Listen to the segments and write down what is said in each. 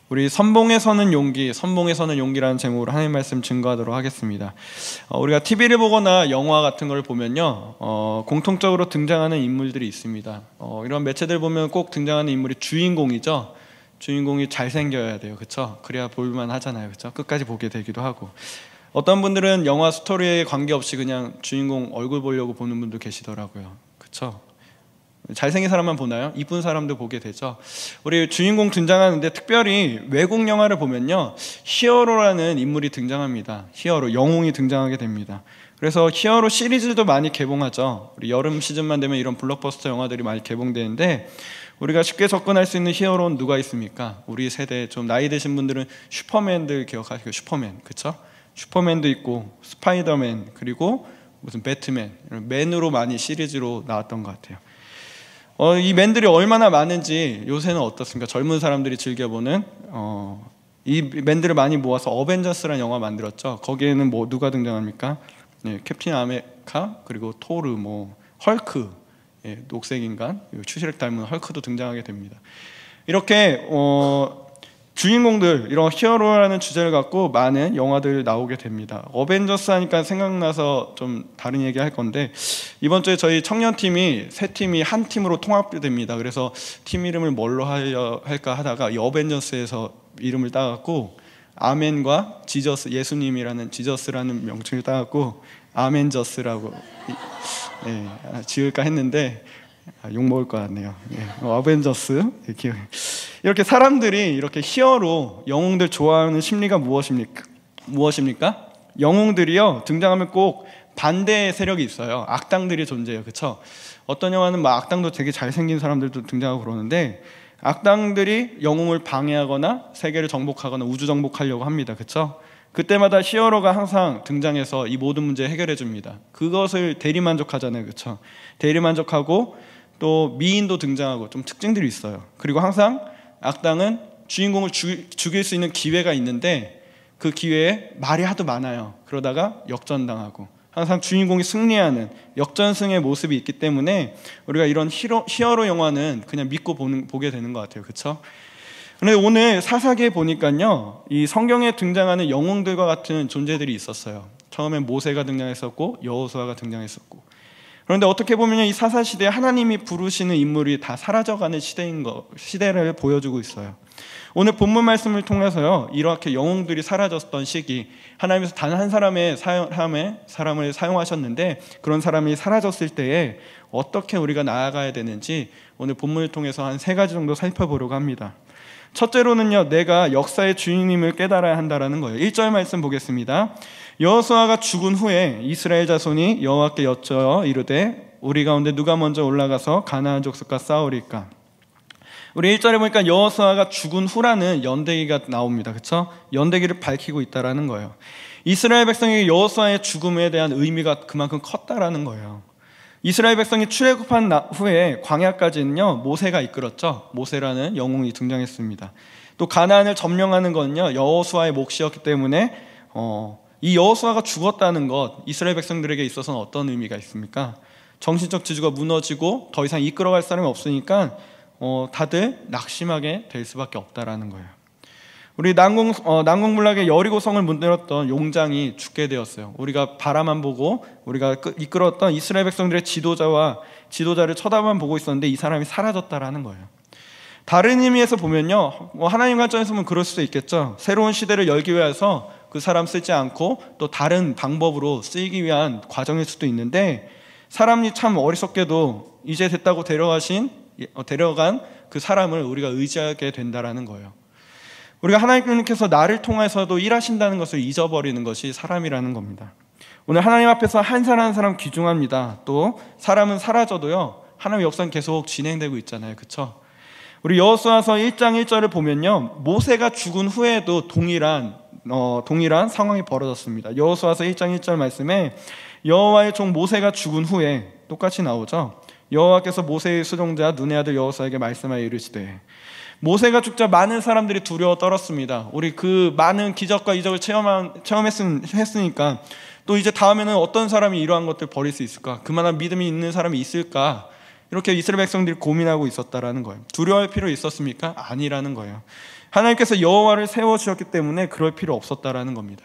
우리 선봉에 서는 용기, 선봉에 서는 용기라는 제목으로 하나님 말씀 증거하도록 하겠습니다. 우리가 TV를 보거나 영화 같은 걸 보면요, 공통적으로 등장하는 인물들이 있습니다. 이런 매체들 보면 꼭 등장하는 인물이 주인공이죠. 주인공이 잘생겨야 돼요, 그렇죠? 그래야 볼만 하잖아요, 그렇죠? 끝까지 보게 되기도 하고. 어떤 분들은 영화 스토리에 관계없이 그냥 주인공 얼굴 보려고 보는 분도 계시더라고요, 그렇죠? 잘생긴 사람만 보나요? 이쁜 사람도 보게 되죠. 우리 주인공 등장하는데 특별히 외국 영화를 보면요, 히어로라는 인물이 등장합니다. 히어로, 영웅이 등장하게 됩니다. 그래서 히어로 시리즈도 많이 개봉하죠. 우리 여름 시즌만 되면 이런 블록버스터 영화들이 많이 개봉되는데, 우리가 쉽게 접근할 수 있는 히어로는 누가 있습니까? 우리 세대 좀 나이 드신 분들은 슈퍼맨들 기억하시고, 슈퍼맨, 그쵸? 슈퍼맨도 있고 스파이더맨, 그리고 무슨 배트맨, 맨으로 많이 시리즈로 나왔던 것 같아요. 이 맨들이 얼마나 많은지 요새는 어떻습니까? 젊은 사람들이 즐겨보는 이 맨들을 많이 모아서 어벤져스라는 영화 만들었죠. 거기에는 뭐 누가 등장합니까? 네, 캡틴 아메리카, 그리고 토르, 헐크, 녹색 인간, 추시렉 닮은 헐크도 등장하게 됩니다. 이렇게 주인공들, 이런 히어로라는 주제를 갖고 많은 영화들 나오게 됩니다. 어벤져스 하니까 생각나서 좀 다른 얘기 할 건데, 이번 주에 저희 청년팀이 세 팀이 한 팀으로 통합됩니다. 그래서 팀 이름을 뭘로 할까 하다가 이 어벤져스에서 이름을 따갖고 아멘과 지저스, 예수님이라는 지저스라는 명칭을 따갖고 아멘저스라고 지을까 했는데 욕먹을 것 같네요. 어벤져스. 이렇게 사람들이 이렇게 히어로, 영웅들 좋아하는 심리가 무엇입니까? 영웅들이요, 등장하면 꼭 반대의 세력이 있어요. 악당들이 존재해요, 그쵸? 어떤 영화는 막 악당도 되게 잘생긴 사람들도 등장하고 그러는데, 악당들이 영웅을 방해하거나 세계를 정복하거나 우주 정복하려고 합니다, 그쵸? 그때마다 히어로가 항상 등장해서 이 모든 문제 해결해 줍니다. 그것을 대리만족하잖아요, 그쵸? 대리만족하고 또 미인도 등장하고 좀 특징들이 있어요. 그리고 항상 악당은 주인공을 죽일 수 있는 기회가 있는데 그 기회에 말이 하도 많아요. 그러다가 역전당하고, 항상 주인공이 승리하는 역전승의 모습이 있기 때문에 우리가 이런 히어로 영화는 그냥 믿고 보게 되는 것 같아요, 그렇죠? 그런데 오늘 사사기에 보니까요, 이 성경에 등장하는 영웅들과 같은 존재들이 있었어요. 처음엔 모세가 등장했었고 여호수아가 등장했었고, 그런데 어떻게 보면 이 사사시대에 하나님이 부르시는 인물이 다 사라져가는 시대를 보여주고 있어요. 오늘 본문 말씀을 통해서요, 이렇게 영웅들이 사라졌던 시기, 하나님께서 단 한 사람을 사용하셨는데 그런 사람이 사라졌을 때에 어떻게 우리가 나아가야 되는지 오늘 본문을 통해서 한 3가지 정도 살펴보려고 합니다. 첫째로는요, 내가 역사의 주인임을 깨달아야 한다라는 거예요. 1절 말씀 보겠습니다. 여호수아가 죽은 후에 이스라엘 자손이 여호와께 여쭈어 이르되 우리 가운데 누가 먼저 올라가서 가나안 족속과 싸우리까? 우리 1절에 보니까 여호수아가 죽은 후라는 연대기가 나옵니다, 그렇죠? 연대기를 밝히고 있다라는 거예요. 이스라엘 백성이 여호수아의 죽음에 대한 의미가 그만큼 컸다라는 거예요. 이스라엘 백성이 출애굽한 후에 광야까지는요, 모세가 이끌었죠. 모세라는 영웅이 등장했습니다. 또 가나안을 점령하는 건요, 여호수아의 몫이었기 때문에 이 여호수아가 죽었다는 것, 이스라엘 백성들에게 있어서는 어떤 의미가 있습니까? 정신적 지주가 무너지고 더 이상 이끌어갈 사람이 없으니까 다들 낙심하게 될 수밖에 없다라는 거예요. 우리 난공불락의 여리고성을 문드렸던 용장이 죽게 되었어요. 우리가 바라만 보고 우리가 이끌었던 이스라엘 백성들의 지도자를 쳐다만 보고 있었는데 이 사람이 사라졌다라는 거예요. 다른 의미에서 보면요, 하나님 관점에서 보면 그럴 수도 있겠죠. 새로운 시대를 열기 위해서 그 사람 쓰지 않고 또 다른 방법으로 쓰이기 위한 과정일 수도 있는데, 사람이 참 어리석게도 이제 됐다고 데려간 그 사람을 우리가 의지하게 된다라는 거예요. 우리가 하나님께서 나를 통해서도 일하신다는 것을 잊어버리는 것이 사람이라는 겁니다. 오늘 하나님 앞에서 한 사람 한 사람 귀중합니다. 또 사람은 사라져도요, 하나님의 역사는 계속 진행되고 있잖아요, 그렇죠? 우리 여호수아서 1장 1절을 보면요, 모세가 죽은 후에도 동일한 상황이 벌어졌습니다. 여호수아서 1장 1절 말씀에 여호와의 종 모세가 죽은 후에 똑같이 나오죠. 여호와께서 모세의 수종자 눈의 아들 여호수아에게 말씀하여 이르시되, 모세가 죽자 많은 사람들이 두려워 떨었습니다. 우리 그 많은 기적과 이적을 체험했으니까 또 이제 다음에는 어떤 사람이 이러한 것들 버릴 수 있을까? 그만한 믿음이 있는 사람이 있을까? 이렇게 이스라엘 백성들이 고민하고 있었다라는 거예요. 두려워할 필요 있었습니까? 아니라는 거예요. 하나님께서 여호와를 세워주셨기 때문에 그럴 필요 없었다라는 겁니다.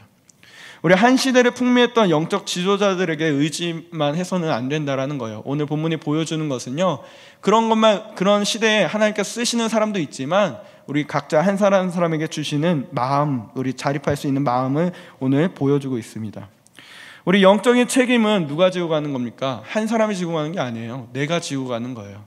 우리 한 시대를 풍미했던 영적 지도자들에게 의지만 해서는 안 된다라는 거예요. 오늘 본문이 보여주는 것은요, 그런 시대에 하나님께서 쓰시는 사람도 있지만 우리 각자 한 사람 한 사람에게 주시는 마음, 우리 자립할 수 있는 마음을 오늘 보여주고 있습니다. 우리 영적인 책임은 누가 지고 가는 겁니까? 한 사람이 지고 가는 게 아니에요. 내가 지고 가는 거예요.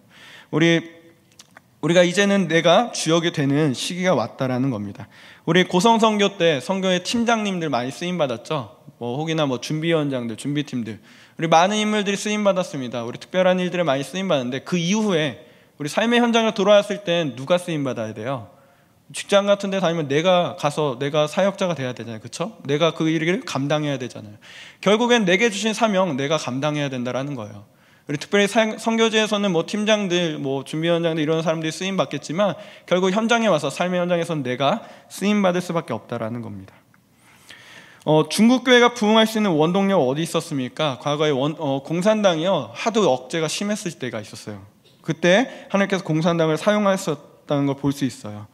우리가 이제는 내가 주역이 되는 시기가 왔다라는 겁니다. 우리 고성선교 때 선교회 팀장님들 많이 쓰임 받았죠. 혹이나 준비위원장들, 준비팀들, 우리 많은 인물들이 쓰임 받았습니다. 우리 특별한 일들에 많이 쓰임 받는데 그 이후에 우리 삶의 현장을 돌아왔을 땐 누가 쓰임 받아야 돼요? 직장 같은 데 다니면 내가 사역자가 돼야 되잖아요. 그렇죠? 내가 그 일을 감당해야 되잖아요. 결국엔 내게 주신 사명 내가 감당해야 된다라는 거예요. 우리 특별히 선교지에서는 팀장들, 준비위원장들 이런 사람들이 쓰임 받겠지만 결국 현장에 와서 삶의 현장에서는 내가 쓰임 받을 수밖에 없다라는 겁니다. 중국 교회가 부흥할 수 있는 원동력 어디 있었습니까? 과거에 공산당이요 하도 억제가 심했을 때가 있었어요. 그때 하나님께서 공산당을 사용하셨다는 걸 볼 수 있어요.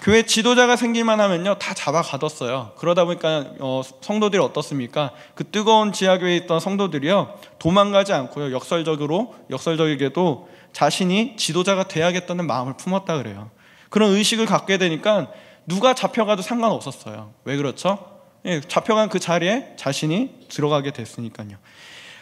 교회 지도자가 생길만 하면요 다 잡아가뒀어요. 그러다 보니까 성도들이 어떻습니까? 그 뜨거운 지하교회에 있던 성도들이요 도망가지 않고요 역설적이게도 자신이 지도자가 돼야겠다는 마음을 품었다 그래요. 그런 의식을 갖게 되니까 누가 잡혀가도 상관없었어요. 왜 그렇죠? 잡혀간 그 자리에 자신이 들어가게 됐으니까요.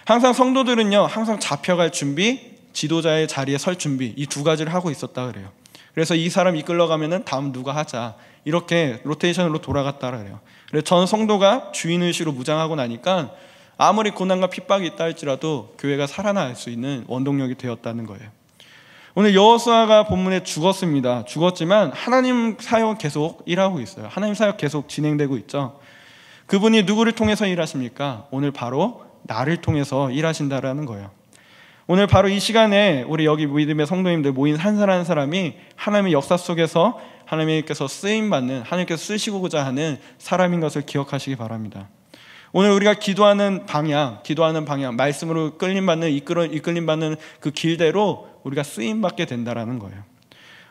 항상 성도들은요 항상 잡혀갈 준비, 지도자의 자리에 설 준비, 이 두 가지를 하고 있었다 그래요. 그래서 이 사람 이끌러가면은 다음 누가 하자, 이렇게 로테이션으로 돌아갔다 그래요. 그래서 전 성도가 주인의식으로 무장하고 나니까 아무리 고난과 핍박이 있다 할지라도 교회가 살아날 수 있는 원동력이 되었다는 거예요. 오늘 여호수아가 본문에 죽었지만 하나님 사역 계속 일하고 있어요. 하나님 사역 계속 진행되고 있죠. 그분이 누구를 통해서 일하십니까? 오늘 바로 나를 통해서 일하신다라는 거예요. 오늘 바로 이 시간에 우리 여기 믿음의 성도님들 모인 한 사람 한 사람이 하나님의 역사 속에서 하나님께서 쓰임받는, 하나님께서 쓰시고자 하는 사람인 것을 기억하시기 바랍니다. 오늘 우리가 기도하는 방향, 말씀으로 이끌림받는 그 길대로 우리가 쓰임받게 된다라는 거예요.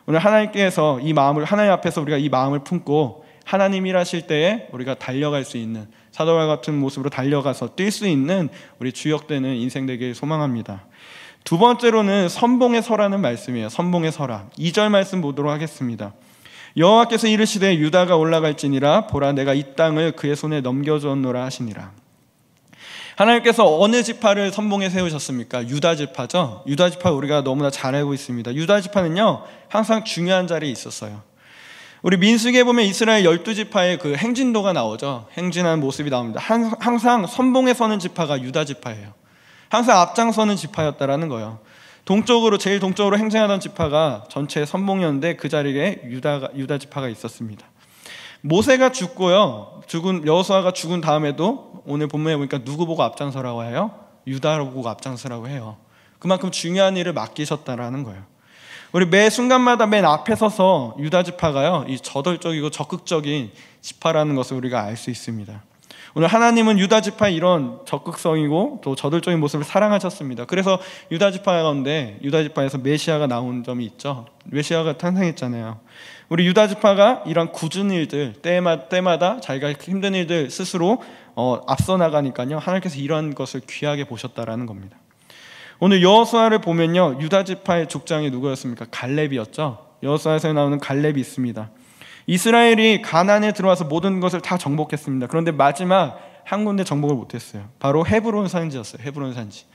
오늘 하나님께서 하나님 앞에서 우리가 이 마음을 품고 하나님 일하실 때에 우리가 달려갈 수 있는, 사도와 같은 모습으로 달려가서 뛸 수 있는 우리 주역되는 인생 되길 소망합니다. 두 번째로는 선봉에 서라는 말씀이에요. 선봉에 서라. 2절 말씀 보도록 하겠습니다. 여호와께서 이르시되 유다가 올라갈지니라, 보라 내가 이 땅을 그의 손에 넘겨주었노라 하시니라. 하나님께서 어느 지파를 선봉에 세우셨습니까? 유다 지파죠. 유다 지파 우리가 너무나 잘 알고 있습니다. 유다 지파는요 항상 중요한 자리에 있었어요. 우리 민수기에 보면 이스라엘 12지파의 그 행진도가 나오죠. 행진하는 모습이 나옵니다. 항상 선봉에 서는 지파가 유다 지파예요. 항상 앞장서는 지파였다라는 거예요. 제일 동쪽으로 행진하던 지파가 전체 선봉이었는데 그 자리에 유다 지파가 있었습니다. 모세가 여호수아가 죽은 다음에도 오늘 본문에 보니까 누구 보고 앞장서라고 해요? 유다를 보고 앞장서라고 해요. 그만큼 중요한 일을 맡기셨다라는 거예요. 우리 매 순간마다 맨 앞에 서서 유다 지파가요 이 저돌적이고 적극적인 지파라는 것을 우리가 알 수 있습니다. 오늘 하나님은 유다 지파의 이런 적극성이고 또 저돌적인 모습을 사랑하셨습니다. 그래서 유다 지파 가운데 유다 지파에서 메시아가 나온 점이 있죠. 메시아가 탄생했잖아요. 우리 유다 지파가 이런 굳은 일들, 때마다 자기가 힘든 일들 스스로 앞서 나가니까요 하나님께서 이런 것을 귀하게 보셨다라는 겁니다. 오늘 여호수아를 보면요 유다 지파의 족장이 누구였습니까? 갈렙이었죠. 여호수아에서 나오는 갈렙이 있습니다. 이스라엘이 가나안에 들어와서 모든 것을 다 정복했습니다. 그런데 마지막 한 군데 정복을 못했어요. 바로 헤브론 산지였어요. 헤브론 산지.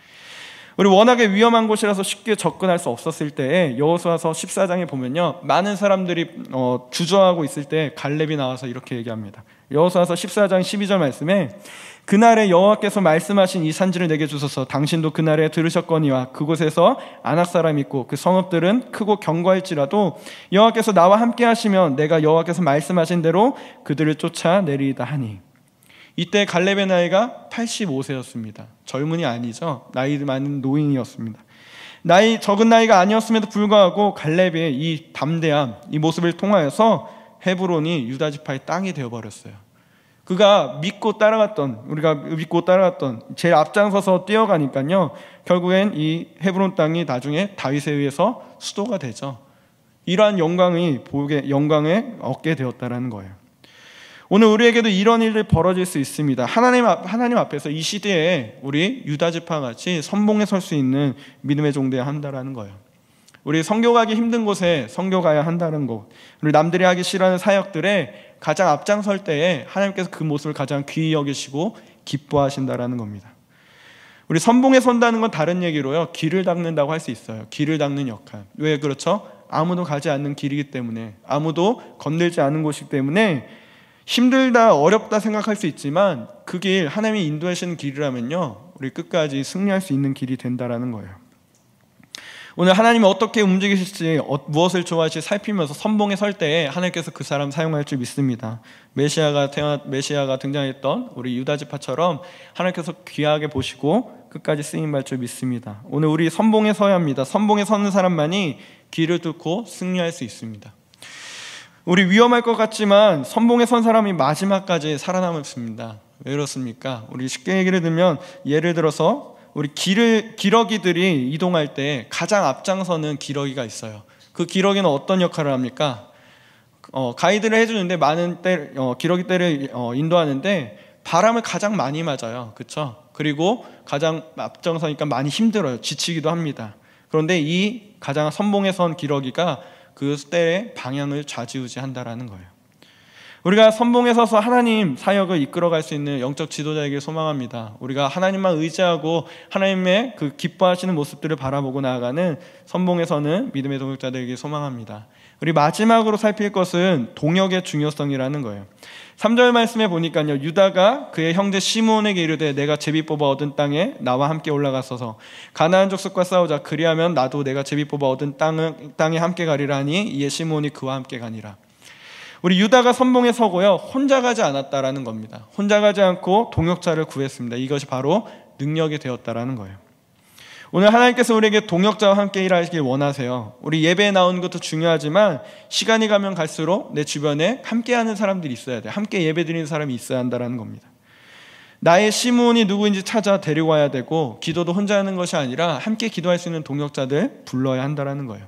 우리 워낙에 위험한 곳이라서 쉽게 접근할 수 없었을 때에 여호수아서 14장에 보면요 많은 사람들이 주저하고 있을 때 갈렙이 나와서 이렇게 얘기합니다. 여호수아서 14장 12절 말씀에 그날에 여호와께서 말씀하신 이 산지를 내게 주소서. 당신도 그날에 들으셨거니와 그곳에서 아낙 사람이 있고 그 성읍들은 크고 견고할지라도 여호와께서 나와 함께 하시면 내가 여호와께서 말씀하신 대로 그들을 쫓아내리이다 하니. 이때 갈렙의 나이가 85세였습니다. 젊은이 아니죠. 나이 많은 노인이었습니다. 적은 나이가 아니었음에도 불구하고 갈렙의 이 담대함, 이 모습을 통하여서 헤브론이 유다 지파의 땅이 되어버렸어요. 그가 믿고 따라갔던, 우리가 믿고 따라갔던 제일 앞장서서 뛰어가니까요, 결국엔 이 헤브론 땅이 나중에 다윗에 의해서 수도가 되죠. 이러한 영광을 얻게 되었다라는 거예요. 오늘 우리에게도 이런 일들이 벌어질 수 있습니다. 하나님 앞에서 이 시대에 우리 유다 지파와 같이 선봉에 설 수 있는 믿음의 종되어야 한다라는 거예요. 우리 선교가기 힘든 곳에 선교가야 한다는 것, 우리 남들이 하기 싫어하는 사역들에 가장 앞장설 때에 하나님께서 그 모습을 가장 귀히 여기시고 기뻐하신다라는 겁니다. 우리 선봉에 선다는 건 다른 얘기로요, 길을 닦는다고 할 수 있어요. 길을 닦는 역할. 왜 그렇죠? 아무도 가지 않는 길이기 때문에, 아무도 건들지 않은 곳이기 때문에 힘들다, 어렵다 생각할 수 있지만 그 길, 하나님이 인도하시는 길이라면요, 우리 끝까지 승리할 수 있는 길이 된다라는 거예요. 오늘 하나님이 어떻게 움직이실지, 무엇을 좋아하실지 살피면서 선봉에 설 때에 하나님께서 그 사람 사용할 줄 믿습니다. 메시아가 등장했던 우리 유다 지파처럼 하나님께서 귀하게 보시고 끝까지 쓰임받을 줄 믿습니다. 오늘 우리 선봉에 서야 합니다. 선봉에 서는 사람만이 길을 뚫고 승리할 수 있습니다. 우리 위험할 것 같지만 선봉에 선 사람이 마지막까지 살아남았습니다. 왜 그렇습니까? 우리 쉽게 얘기를 들면, 예를 들어서 우리 기러기들이 이동할 때 가장 앞장서는 기러기가 있어요. 그 기러기는 어떤 역할을 합니까? 가이드를 해주는데, 기러기 떼를 인도하는데 바람을 가장 많이 맞아요. 그렇죠? 그리고 가장 앞장서니까 많이 힘들어요. 지치기도 합니다. 그런데 이 가장 선봉에 선 기러기가 그 때의 방향을 좌지우지한다라는 거예요. 우리가 선봉에 서서 하나님 사역을 이끌어갈 수 있는 영적 지도자에게 소망합니다. 우리가 하나님만 의지하고 하나님의 그 기뻐하시는 모습들을 바라보고 나아가는 선봉에 서는 믿음의 동역자들에게 소망합니다. 우리 마지막으로 살필 것은 동역의 중요성이라는 거예요. 3절 말씀에 보니까요, 유다가 그의 형제 시므온에게 이르되 내가 제비 뽑아 얻은 땅에 나와 함께 올라갔어서 가나안 족속과 싸우자. 그리하면 나도 내가 제비 뽑아 얻은 땅에 함께 가리라 하니 이에 시므온이 그와 함께 가니라. 우리 유다가 선봉에 서고요, 혼자 가지 않았다라는 겁니다. 혼자 가지 않고 동역자를 구했습니다. 이것이 바로 능력이 되었다라는 거예요. 오늘 하나님께서 우리에게 동역자와 함께 일하시길 원하세요. 우리 예배에 나오는 것도 중요하지만 시간이 가면 갈수록 내 주변에 함께하는 사람들이 있어야 돼요. 함께 예배드리는 사람이 있어야 한다는 겁니다. 나의 시므온이 누구인지 찾아 데리고 와야 되고, 기도도 혼자 하는 것이 아니라 함께 기도할 수 있는 동역자들 불러야 한다는 거예요.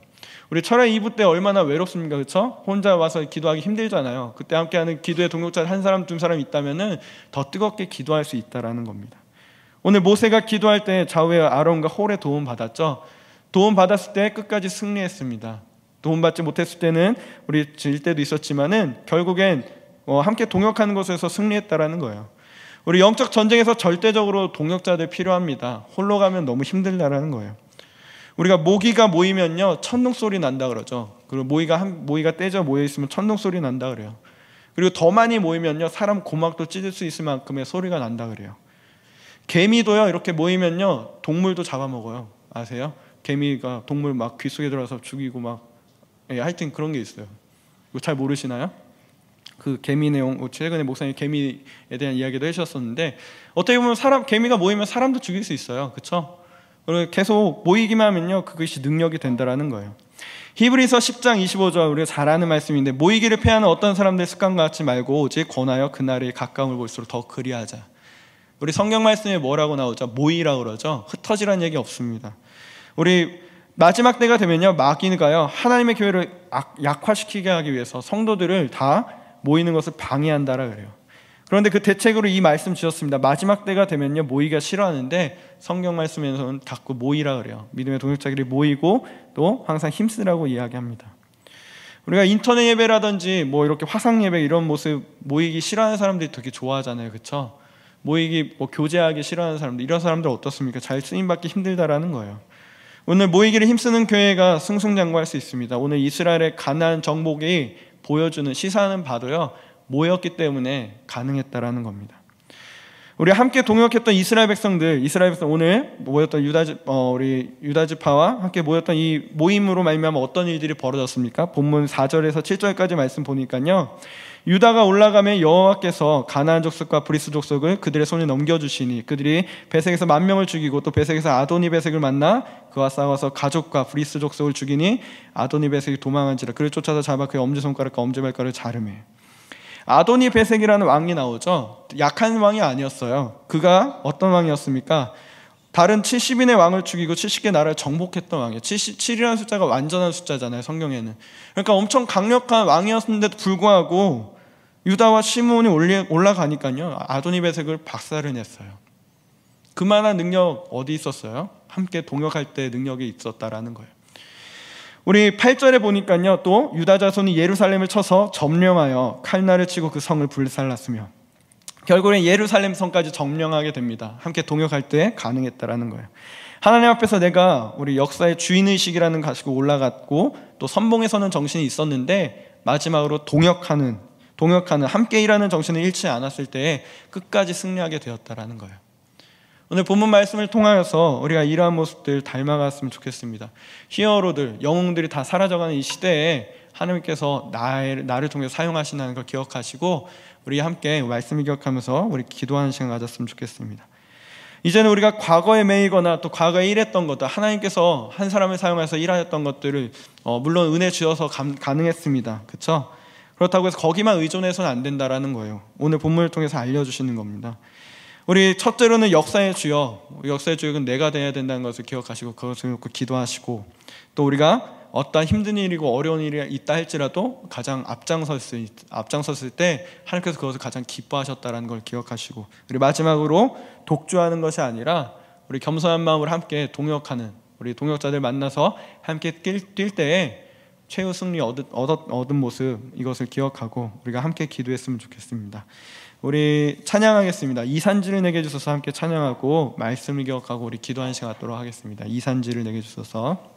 우리 철야 2부 때 얼마나 외롭습니까? 그렇죠? 혼자 와서 기도하기 힘들잖아요. 그때 함께하는 기도의 동역자 한 사람, 두 사람 있다면 더 뜨겁게 기도할 수 있다는 겁니다. 오늘 모세가 기도할 때 좌우에 아론과 홀의 도움 받았죠. 도움 받았을 때 끝까지 승리했습니다. 도움 받지 못했을 때는 우리 질 때도 있었지만은 결국엔 함께 동역하는 것에서 승리했다라는 거예요. 우리 영적 전쟁에서 절대적으로 동역자들 필요합니다. 홀로 가면 너무 힘들다라는 거예요. 우리가 모기가 모이면요, 천둥 소리 난다 그러죠. 그리고 모기가 떼져 모여 있으면 천둥 소리 난다 그래요. 그리고 더 많이 모이면요, 사람 고막도 찢을 수 있을 만큼의 소리가 난다 그래요. 개미도요, 이렇게 모이면요, 동물도 잡아먹어요. 아세요? 개미가 동물 막 귀 속에 들어가서 죽이고 하여튼 그런 게 있어요. 이거 잘 모르시나요? 그 개미 내용, 최근에 목사님이 개미에 대한 이야기도 해주셨었는데, 어떻게 보면 개미가 모이면 사람도 죽일 수 있어요. 그렇죠? 그리고 계속 모이기만 하면요, 그것이 능력이 된다라는 거예요. 히브리서 10장 25절, 우리가 잘 아는 말씀인데, 모이기를 패하는 어떤 사람들의 습관과 같지 말고 오직 권하여 그날의 가까움을 볼수록 더 그리하자. 우리 성경 말씀에 뭐라고 나오죠? 모이라고 그러죠. 흩어지라는 얘기 없습니다. 우리 마지막 때가 되면요, 마귀가요, 하나님의 교회를 약화시키게 하기 위해서 성도들을 다 모이는 것을 방해한다라 그래요. 그런데 그 대책으로 이 말씀 주셨습니다. 마지막 때가 되면요, 모이기가 싫어하는데 성경 말씀에서는 자꾸 모이라 그래요. 믿음의 동역자들이 모이고 또 항상 힘쓰라고 이야기합니다. 우리가 인터넷 예배라든지 이렇게 화상 예배 이런 모습, 모이기 싫어하는 사람들이 되게 좋아하잖아요. 그렇죠? 모이기 교제하기 싫어하는 사람들, 이런 사람들 어떻습니까? 잘 쓰임받기 힘들다라는 거예요. 오늘 모이기를 힘쓰는 교회가 승승장구할 수 있습니다. 오늘 이스라엘의 가나안 정복이 보여주는, 시사하는 바도요, 모였기 때문에 가능했다라는 겁니다. 우리 함께 동역했던 이스라엘 백성 오늘 모였던 우리 유다 지파와 함께 모였던 이 모임으로 말미암아 어떤 일들이 벌어졌습니까? 본문 4절에서 7절까지 말씀 보니까요, 유다가 올라가면 여호와께서 가나안 족속과 브리스 족속을 그들의 손에 넘겨주시니 그들이 베색에서 10,000명을 죽이고 또 베색에서 아도니 베색을 만나 그와 싸워서 가족과 브리스 족속을 죽이니 아도니 베색이 도망한지라 그를 쫓아서 잡아 그의 엄지손가락과 엄지발가락을 자르매. 아도니 베섹이라는 왕이 나오죠. 약한 왕이 아니었어요. 그가 어떤 왕이었습니까? 다른 70인의 왕을 죽이고 70개 나라를 정복했던 왕이에요. 77이라는 숫자가 완전한 숫자잖아요, 성경에는. 그러니까 엄청 강력한 왕이었는데도 불구하고 유다와 시므온이 올라가니까요, 아도니 베섹을 박살을 냈어요. 그만한 능력 어디 있었어요? 함께 동역할 때 능력이 있었다라는 거예요. 우리 8절에 보니까요, 또 유다 자손이 예루살렘을 쳐서 점령하여 칼날을 치고 그 성을 불살랐으며, 결국엔 예루살렘 성까지 점령하게 됩니다. 함께 동역할 때 가능했다라는 거예요. 하나님 앞에서 내가 우리 역사의 주인의식이라는 걸 가지고 올라갔고, 또 선봉에 서는 정신이 있었는데 마지막으로 동역하는 함께 일하는 정신을 잃지 않았을 때에 끝까지 승리하게 되었다라는 거예요. 오늘 본문 말씀을 통하여서 우리가 이러한 모습들 닮아갔으면 좋겠습니다. 히어로들, 영웅들이 다 사라져가는 이 시대에 하나님께서 나를 통해서 사용하신다는 걸 기억하시고, 우리 함께 말씀을 기억하면서 우리 기도하는 시간 가졌으면 좋겠습니다. 이제는 우리가 과거에 매이거나 또 과거에 일했던 것들, 하나님께서 한 사람을 사용해서 일하였던 것들을 물론 은혜 주셔서 가능했습니다. 그렇죠? 그렇다고 해서 거기만 의존해서는 안 된다라는 거예요. 오늘 본문을 통해서 알려주시는 겁니다. 우리 첫째로는 역사의 주역은 내가 되어야 된다는 것을 기억하시고 그것을 놓고 기도하시고, 또 우리가 어떠한 힘든 일이고 어려운 일이 있다 할지라도 가장 앞장섰을 때 하나님께서 그것을 가장 기뻐하셨다는 걸 기억하시고, 우리 마지막으로 독주하는 것이 아니라 우리 겸손한 마음으로 함께 동역하는 우리 동역자들 만나서 함께 뛸 때에 최후 승리 얻은 모습, 이것을 기억하고 우리가 함께 기도했으면 좋겠습니다. 우리 찬양하겠습니다. 이산지를 내게 주소서 함께 찬양하고 말씀을 기억하고 우리 기도하는 시간 갖도록 하겠습니다. 이산지를 내게 주소서.